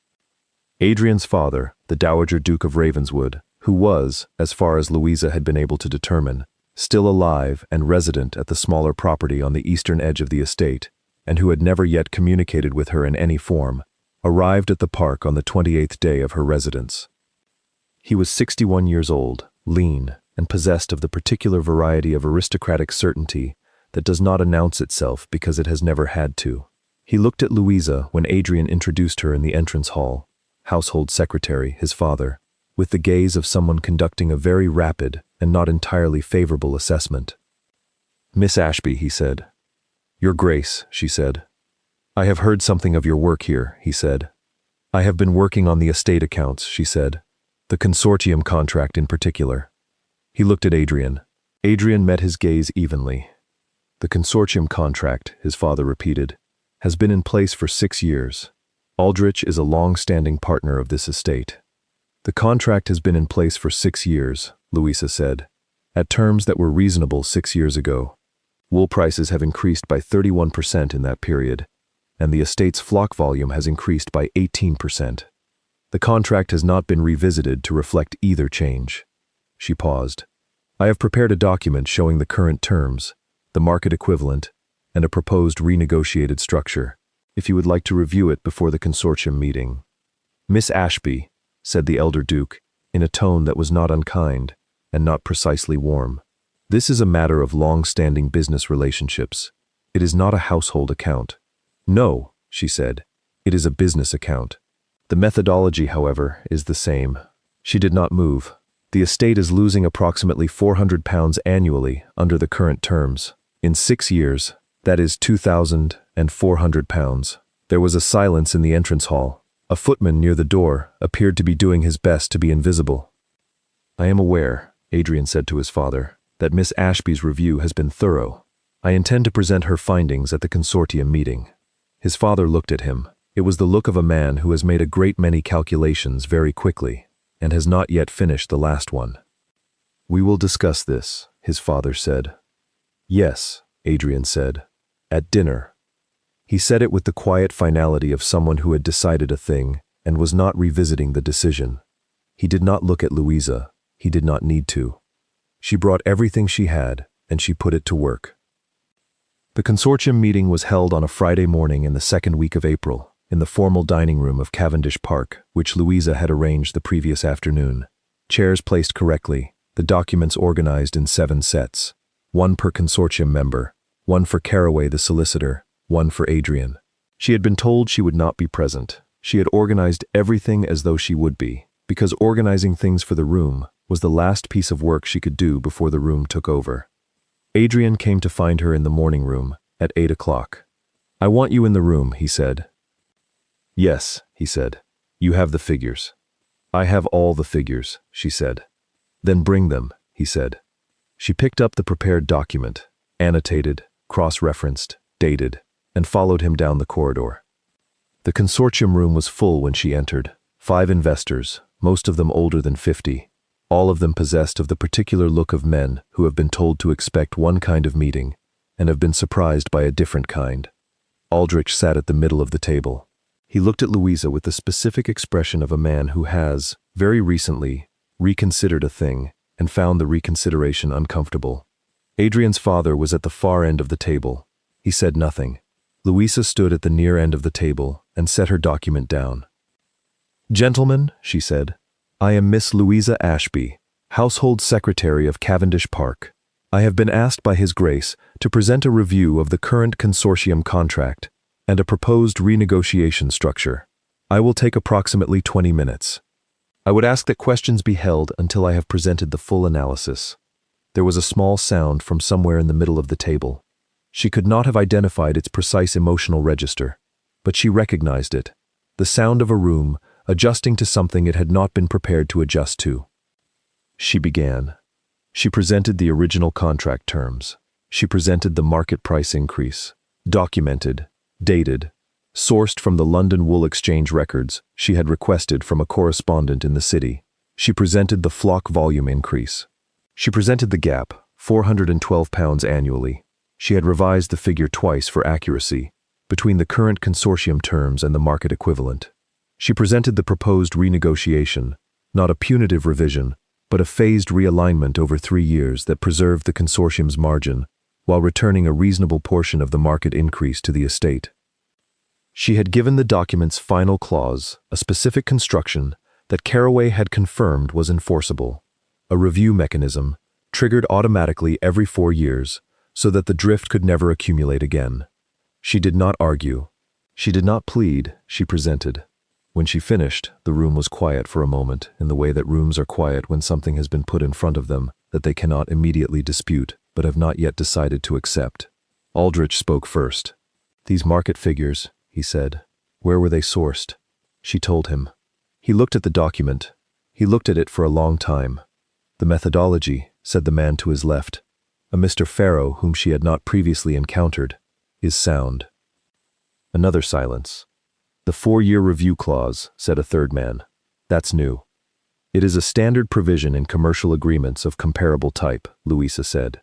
Adrian's father, the Dowager Duke of Ravenswood, who was, as far as Louisa had been able to determine, still alive and resident at the smaller property on the eastern edge of the estate, and who had never yet communicated with her in any form, arrived at the park on the 28th day of her residence. He was 61 years old, lean, and possessed of the particular variety of aristocratic certainty that does not announce itself because it has never had to. He looked at Louisa when Adrian introduced her in the entrance hall, household secretary, his father, with the gaze of someone conducting a very rapid and not entirely favorable assessment. "Miss Ashby," he said. "Your Grace," she said. "I have heard something of your work here," he said. "I have been working on the estate accounts," she said. "The consortium contract in particular." He looked at Adrian. Adrian met his gaze evenly. "The consortium contract," his father repeated, "has been in place for 6 years. Aldrich is a long-standing partner of this estate." "The contract has been in place for 6 years," Louisa said, "at terms that were reasonable 6 years ago. Wool prices have increased by 31% in that period, and the estate's flock volume has increased by 18%. The contract has not been revisited to reflect either change." She paused. "I have prepared a document showing the current terms, the market equivalent, and a proposed renegotiated structure, if you would like to review it before the consortium meeting." "Miss Ashby," said the elder Duke, in a tone that was not unkind and not precisely warm, "this is a matter of long-standing business relationships. It is not a household account." "No," she said, "it is a business account. The methodology, however, is the same." She did not move. "The estate is losing approximately £400 annually under the current terms. In 6 years, that is £2,400. There was a silence in the entrance hall. A footman near the door appeared to be doing his best to be invisible. "I am aware," Adrian said to his father, "that Miss Ashby's review has been thorough. I intend to present her findings at the consortium meeting." His father looked at him. It was the look of a man who has made a great many calculations very quickly, and has not yet finished the last one. "We will discuss this," his father said. "Yes," Adrian said, "at dinner." He said it with the quiet finality of someone who had decided a thing and was not revisiting the decision. He did not look at Louisa. He did not need to. She brought everything she had, and she put it to work. The consortium meeting was held on a Friday morning in the 2nd week of April, in the formal dining room of Cavendish Park, which Louisa had arranged the previous afternoon. Chairs placed correctly, the documents organized in 7 sets, 1 per consortium member, 1 for Caraway the solicitor, 1 for Adrian. She had been told she would not be present. She had organized everything as though she would be, because organizing things for the room was the last piece of work she could do before the room took over. Adrian came to find her in the morning room at 8 o'clock. "I want you in the room," he said. "Yes," he said. "You have the figures." "I have all the figures," she said. "Then bring them," he said. She picked up the prepared document, annotated, cross-referenced, dated, and followed him down the corridor. The consortium room was full when she entered. 5 investors, most of them older than 50, all of them possessed of the particular look of men who have been told to expect one kind of meeting and have been surprised by a different kind. Aldrich sat at the middle of the table. He looked at Louisa with the specific expression of a man who has, very recently, reconsidered a thing and found the reconsideration uncomfortable. Adrian's father was at the far end of the table. He said nothing. Louisa stood at the near end of the table and set her document down. "Gentlemen," she said, "I am Miss Louisa Ashby, Household Secretary of Cavendish Park. I have been asked by His Grace to present a review of the current consortium contract and a proposed renegotiation structure. I will take approximately 20 minutes. I would ask that questions be held until I have presented the full analysis." There was a small sound from somewhere in the middle of the table. She could not have identified its precise emotional register, but she recognized it, the sound of a room adjusting to something it had not been prepared to adjust to. She began. She presented the original contract terms. She presented the market price increase, documented, dated, sourced from the London Wool Exchange records she had requested from a correspondent in the city. She presented the flock volume increase. She presented the gap, £412 annually. She had revised the figure twice for accuracy, between the current consortium terms and the market equivalent. She presented the proposed renegotiation, not a punitive revision, but a phased realignment over 3 years that preserved the consortium's margin, while returning a reasonable portion of the market increase to the estate. She had given the document's final clause a specific construction that Caraway had confirmed was enforceable, a review mechanism, triggered automatically every 4 years, so that the drift could never accumulate again. She did not argue. She did not plead, she presented. When she finished, the room was quiet for a moment, in the way that rooms are quiet when something has been put in front of them that they cannot immediately dispute, but have not yet decided to accept. Aldrich spoke first. "These market figures," he said, "where were they sourced?" She told him. He looked at the document. He looked at it for a long time. "The methodology," said the man to his left, a Mr. Farrow whom she had not previously encountered, "is sound." Another silence. "The 4-year review clause," said a third man. "That's new." "It is a standard provision in commercial agreements of comparable type," Louisa said.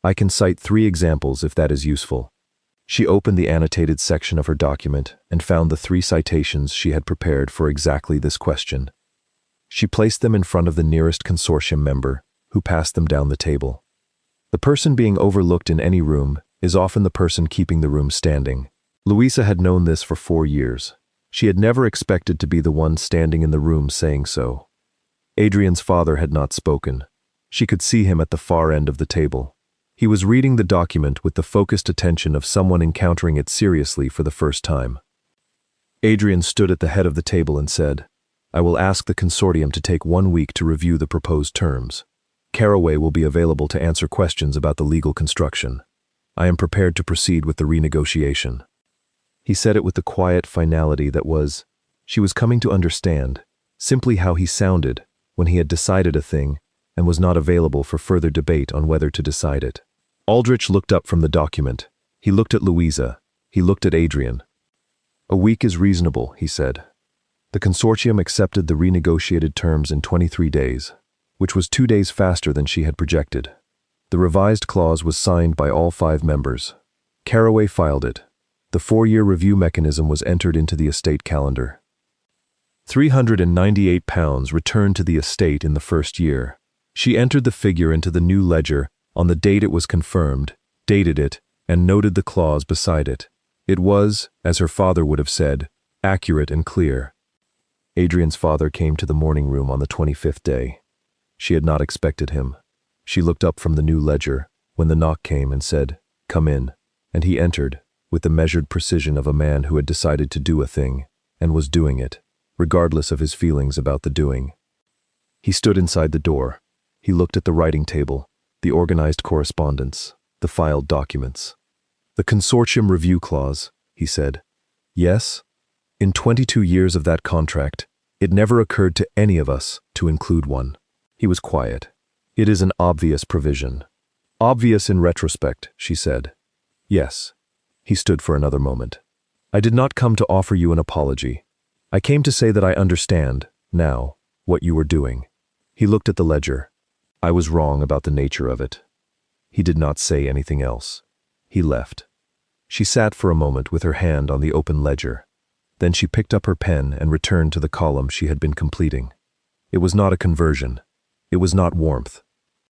"I can cite 3 examples if that is useful." She opened the annotated section of her document and found the 3 citations she had prepared for exactly this question. She placed them in front of the nearest consortium member, who passed them down the table. The person being overlooked in any room is often the person keeping the room standing. Louisa had known this for 4 years. She had never expected to be the one standing in the room saying so. Adrian's father had not spoken. She could see him at the far end of the table. He was reading the document with the focused attention of someone encountering it seriously for the first time. Adrian stood at the head of the table and said, "I will ask the consortium to take 1 week to review the proposed terms. Caraway will be available to answer questions about the legal construction. I am prepared to proceed with the renegotiation." He said it with the quiet finality that she was coming to understand, simply how he sounded when he had decided a thing and was not available for further debate on whether to decide it. Aldrich looked up from the document. He looked at Louisa. He looked at Adrian. "A week is reasonable," he said. The consortium accepted the renegotiated terms in 23 days, which was 2 days faster than she had projected. The revised clause was signed by all 5 members. Caraway filed it. The 4-year review mechanism was entered into the estate calendar. £398 returned to the estate in the first year. She entered the figure into the new ledger on the date it was confirmed, dated it, and noted the clause beside it. It was, as her father would have said, accurate and clear. Adrian's father came to the morning room on the 25th day. She had not expected him. She looked up from the new ledger when the knock came and said, "Come in," and he entered with the measured precision of a man who had decided to do a thing and was doing it, regardless of his feelings about the doing. He stood inside the door. He looked at the writing table, the organized correspondence, the filed documents. "The consortium review clause," he said. "Yes? In 22 years of that contract, it never occurred to any of us to include one." He was quiet. "It is an obvious provision." "Obvious in retrospect," she said. "Yes." He stood for another moment. "I did not come to offer you an apology. I came to say that I understand, now, What you were doing. He looked at the ledger. I was wrong about the nature of it. He did not say anything else. He left. She sat for a moment with her hand on the open ledger. Then she picked up her pen and returned to the column she had been completing. It was not a conversion. It was not warmth.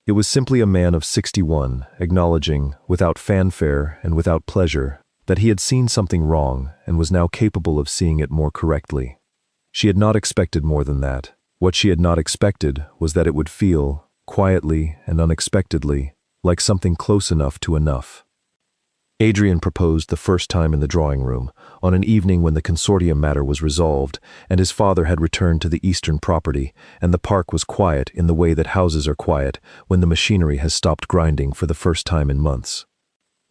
It was simply a man of 61 acknowledging, without fanfare and without pleasure, that he had seen something wrong and was now capable of seeing it more correctly. She had not expected more than that. What she had not expected was that it would feel, quietly and unexpectedly, like something close enough to enough. Adrian proposed the first time in the drawing room, on an evening when the consortium matter was resolved, and his father had returned to the eastern property, and the park was quiet in the way that houses are quiet when the machinery has stopped grinding for the first time in months.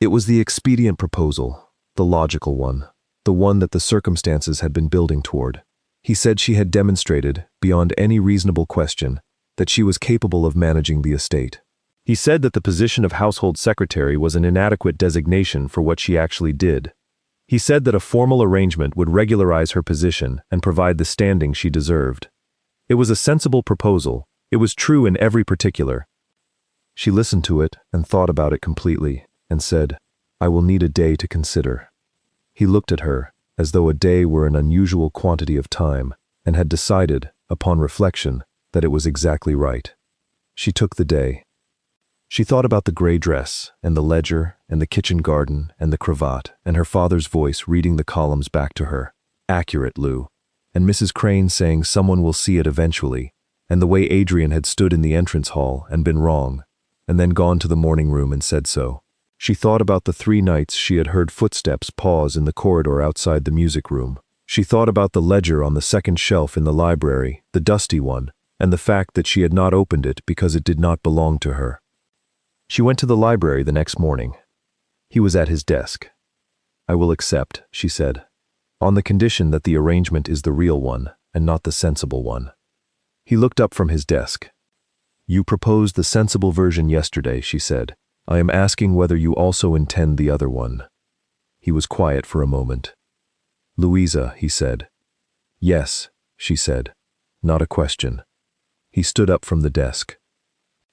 It was the expedient proposal, the logical one, the one that the circumstances had been building toward. He said she had demonstrated, beyond any reasonable question, that she was capable of managing the estate. He said that the position of household secretary was an inadequate designation for what she actually did. He said that a formal arrangement would regularize her position and provide the standing she deserved. It was a sensible proposal. It was true in every particular. She listened to it and thought about it completely and said, I will need a day to consider. He looked at her as though a day were an unusual quantity of time and had decided, upon reflection, that it was exactly right. She took the day. She thought about the gray dress, and the ledger, and the kitchen garden, and the cravat, and her father's voice reading the columns back to her. Accurate, Lou. And Mrs. Crane saying someone will see it eventually, and the way Adrian had stood in the entrance hall and been wrong, and then gone to the morning room and said so. She thought about the 3 nights she had heard footsteps pause in the corridor outside the music room. She thought about the ledger on the second shelf in the library, the dusty one, and the fact that she had not opened it because it did not belong to her. She went to the library the next morning. He was at his desk. I will accept, she said, on the condition that the arrangement is the real one and not the sensible one. He looked up from his desk. You proposed the sensible version yesterday, she said. I am asking whether you also intend the other one. He was quiet for a moment. Louisa, he said. Yes, she said. Not a question. He stood up from the desk.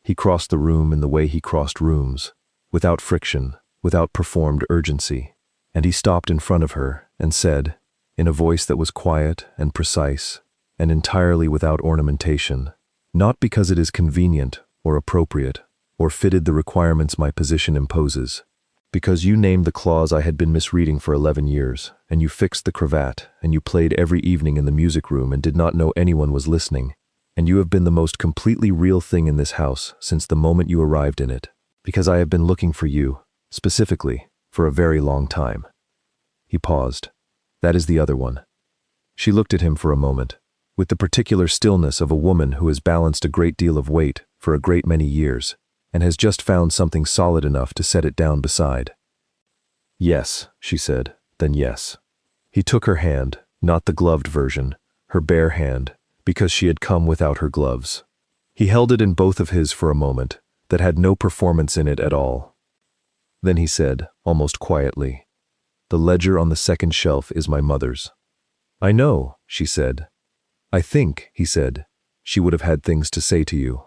He crossed the room in the way he crossed rooms, without friction, without performed urgency, and he stopped in front of her and said, in a voice that was quiet and precise, and entirely without ornamentation, not because it is convenient or appropriate, or fitted the requirements my position imposes, because you named the clause I had been misreading for 11 years, and you fixed the cravat, and you played every evening in the music room and did not know anyone was listening, and you have been the most completely real thing in this house since the moment you arrived in it, because I have been looking for you, specifically, for a very long time. He paused. That is the other one. She looked at him for a moment, with the particular stillness of a woman who has balanced a great deal of weight for a great many years, and has just found something solid enough to set it down beside. Yes, she said, then yes. He took her hand, not the gloved version, her bare hand, because she had come without her gloves. He held it in both of his for a moment, that had no performance in it at all. Then he said, almost quietly, the ledger on the second shelf is my mother's. I know, she said. I think, he said, she would have had things to say to you.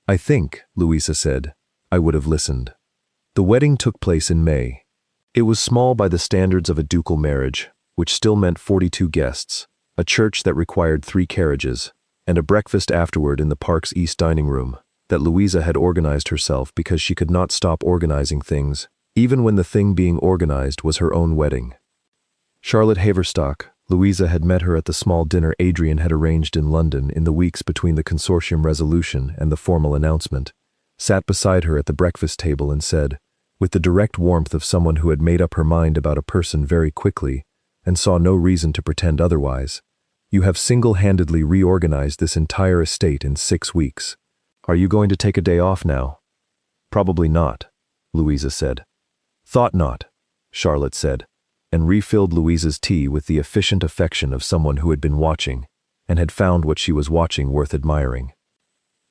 I think, Louisa said, I would have listened. The wedding took place in May. It was small by the standards of a ducal marriage, which still meant 42 guests, a church that required 3 carriages, and a breakfast afterward in the park's east dining room, that Louisa had organized herself because she could not stop organizing things, even when the thing being organized was her own wedding. Charlotte Haverstock, Louisa had met her at the small dinner Adrian had arranged in London in the weeks between the consortium resolution and the formal announcement, sat beside her at the breakfast table and said, with the direct warmth of someone who had made up her mind about a person very quickly and saw no reason to pretend otherwise, you have single-handedly reorganized this entire estate in 6 weeks. Are you going to take a day off now? Probably not, Louisa said. Thought not, Charlotte said, and refilled Louisa's tea with the efficient affection of someone who had been watching, and had found what she was watching worth admiring.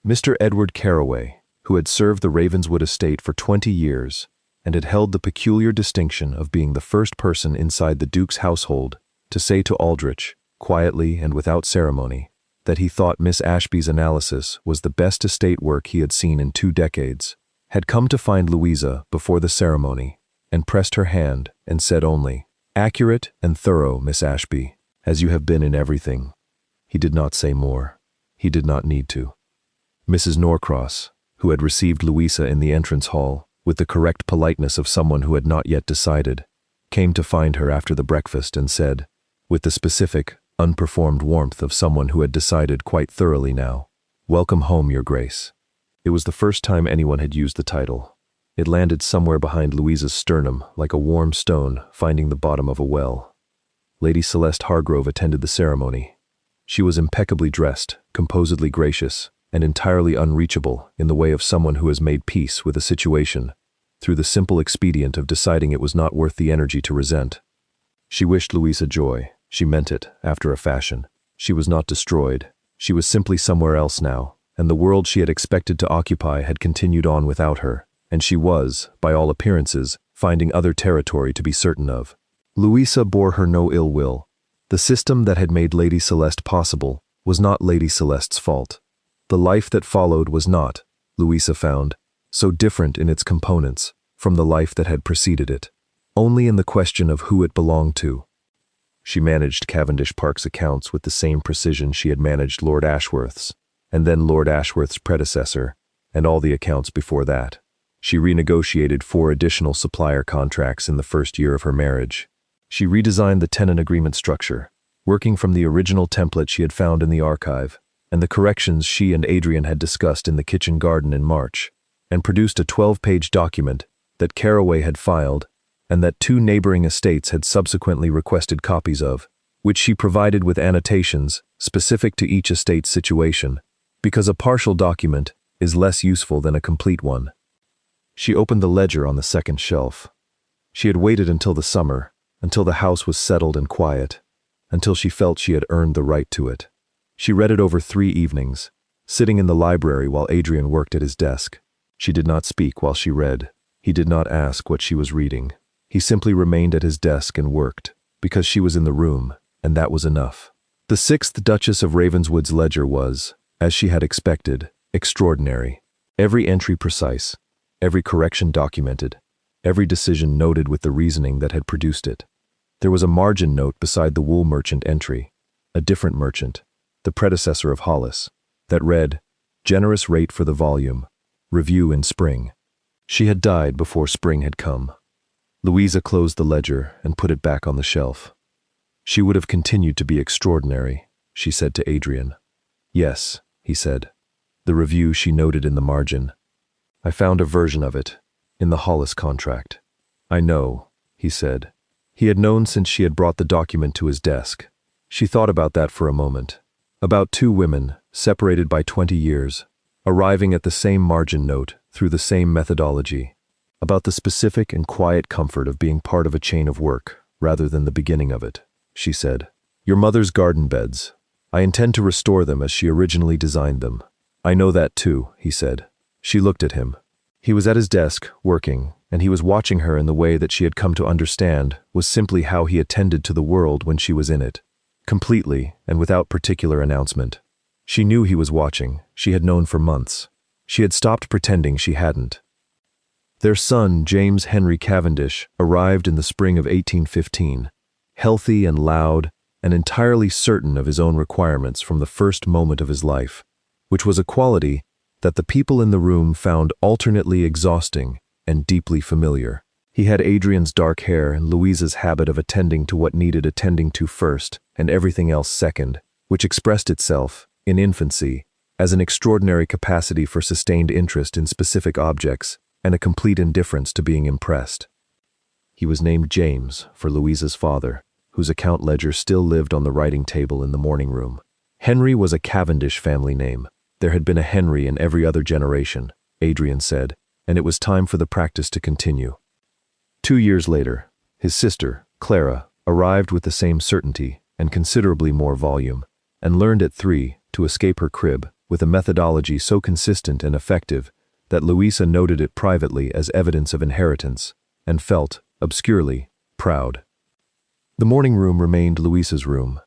Mr. Edward Carroway, who had served the Ravenswood estate for 20 years, and had held the peculiar distinction of being the first person inside the Duke's household to say to Aldrich, quietly and without ceremony, that he thought Miss Ashby's analysis was the best estate work he had seen in 2 decades, had come to find Louisa before the ceremony and pressed her hand and said only, "Accurate and thorough, Miss Ashby, as you have been in everything." He did not say more. He did not need to. Mrs. Norcross, who had received Louisa in the entrance hall with the correct politeness of someone who had not yet decided, came to find her after the breakfast and said, with the specific, unperformed warmth of someone who had decided quite thoroughly now, "Welcome home, Your Grace." It was the first time anyone had used the title. It landed somewhere behind Louisa's sternum like a warm stone finding the bottom of a well. Lady Celeste Hargrove attended the ceremony. She was impeccably dressed, composedly gracious, and entirely unreachable in the way of someone who has made peace with a situation through the simple expedient of deciding it was not worth the energy to resent. She wished Louisa joy. She meant it, after a fashion. She was not destroyed. She was simply somewhere else now, and the world she had expected to occupy had continued on without her, and she was, by all appearances, finding other territory to be certain of. Louisa bore her no ill will. The system that had made Lady Celeste possible was not Lady Celeste's fault. The life that followed was not, Louisa found, so different in its components from the life that had preceded it, only in the question of who it belonged to. She managed Cavendish Park's accounts with the same precision she had managed Lord Ashworth's, and then Lord Ashworth's predecessor, and all the accounts before that. She renegotiated 4 additional supplier contracts in the first year of her marriage. She redesigned the tenant agreement structure, working from the original template she had found in the archive, and the corrections she and Adrian had discussed in the kitchen garden in March, and produced a 12-page document that Caraway had filed and that 2 neighboring estates had subsequently requested copies of, which she provided with annotations specific to each estate's situation, because a partial document is less useful than a complete one. She opened the ledger on the second shelf. She had waited until the summer, until the house was settled and quiet, until she felt she had earned the right to it. She read it over 3 evenings, sitting in the library while Adrian worked at his desk. She did not speak while she read. He did not ask what she was reading. He simply remained at his desk and worked, because she was in the room, and that was enough. The 6th Duchess of Ravenswood's ledger was, as she had expected, extraordinary. Every entry precise, every correction documented, every decision noted with the reasoning that had produced it. There was a margin note beside the wool merchant entry, a different merchant, the predecessor of Hollis, that read, "Generous rate for the volume. Review in spring." She had died before spring had come. Louisa closed the ledger and put it back on the shelf. She would have continued to be extraordinary, she said to Adrian. "Yes," he said. The review she noted in the margin. "I found a version of it, in the Hollis contract." "I know," he said. He had known since she had brought the document to his desk. She thought about that for a moment. About 2 women, separated by 20 years, arriving at the same margin note through the same methodology. About the specific and quiet comfort of being part of a chain of work, rather than the beginning of it, she said. "Your mother's garden beds. I intend to restore them as she originally designed them." "I know that too," he said. She looked at him. He was at his desk, working, and he was watching her in the way that she had come to understand was simply how he attended to the world when she was in it, completely and without particular announcement. She knew he was watching. She had known for months. She had stopped pretending she hadn't. Their son, James Henry Cavendish, arrived in the spring of 1815, healthy and loud, and entirely certain of his own requirements from the first moment of his life, which was a quality that the people in the room found alternately exhausting and deeply familiar. He had Adrian's dark hair and Louisa's habit of attending to what needed attending to first and everything else second, which expressed itself, in infancy, as an extraordinary capacity for sustained interest in specific objects and a complete indifference to being impressed. He was named James for Louisa's father, whose account ledger still lived on the writing table in the morning room. Henry was a Cavendish family name. There had been a Henry in every other generation, Adrian said, and it was time for the practice to continue. 2 years later, his sister, Clara, arrived with the same certainty and considerably more volume, and learned at 3 to escape her crib with a methodology so consistent and effective that Louisa noted it privately as evidence of inheritance, and felt, obscurely, proud. The morning room remained Louisa's room.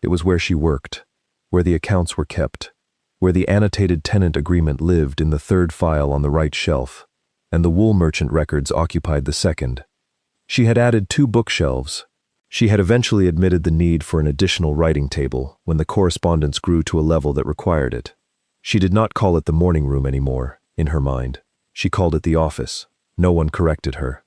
It was where she worked. where the accounts were kept, where the annotated tenant agreement lived in the third file on the right shelf, and the wool merchant records occupied the second. She had added 2 bookshelves. She had eventually admitted the need for an additional writing table when the correspondence grew to a level that required it. She did not call it the morning room anymore, in her mind. She called it the office. No one corrected her.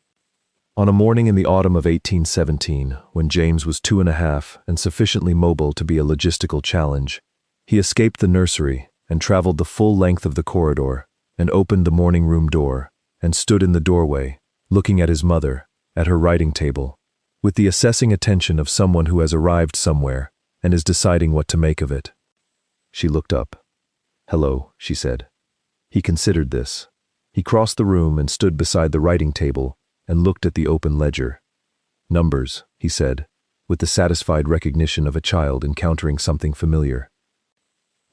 On a morning in the autumn of 1817, when James was 2.5 and sufficiently mobile to be a logistical challenge, he escaped the nursery and traveled the full length of the corridor and opened the morning room door and stood in the doorway, looking at his mother, at her writing table, with the assessing attention of someone who has arrived somewhere and is deciding what to make of it. She looked up. "Hello," she said. He considered this. He crossed the room and stood beside the writing table and looked at the open ledger. "Numbers," he said, with the satisfied recognition of a child encountering something familiar.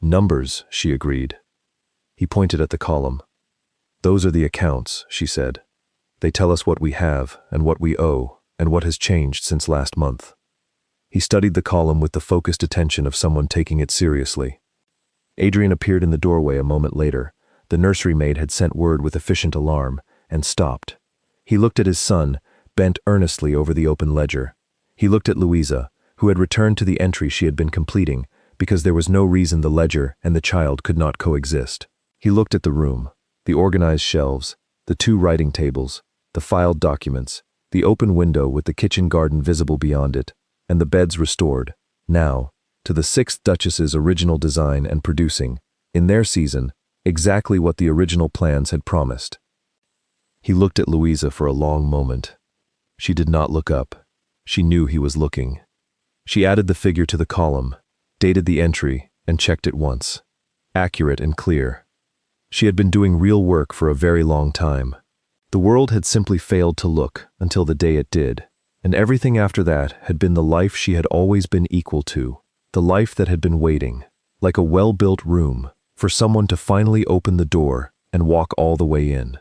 "Numbers," she agreed. He pointed at the column. "Those are the accounts," she said. "They tell us what we have and what we owe and what has changed since last month." He studied the column with the focused attention of someone taking it seriously. Adrian appeared in the doorway a moment later. The nursery maid had sent word with efficient alarm, and stopped. He looked at his son, bent earnestly over the open ledger. He looked at Louisa, who had returned to the entry she had been completing, because there was no reason the ledger and the child could not coexist. He looked at the room, the organized shelves, the 2 writing tables, the filed documents, the open window with the kitchen garden visible beyond it, and the beds restored, now, to the 6th Duchess's original design and producing, in their season, exactly what the original plans had promised. He looked at Louisa for a long moment. She did not look up. She knew he was looking. She added the figure to the column, dated the entry, and checked it once. Accurate and clear. She had been doing real work for a very long time. The world had simply failed to look until the day it did, and everything after that had been the life she had always been equal to, the life that had been waiting, like a well-built room, for someone to finally open the door and walk all the way in.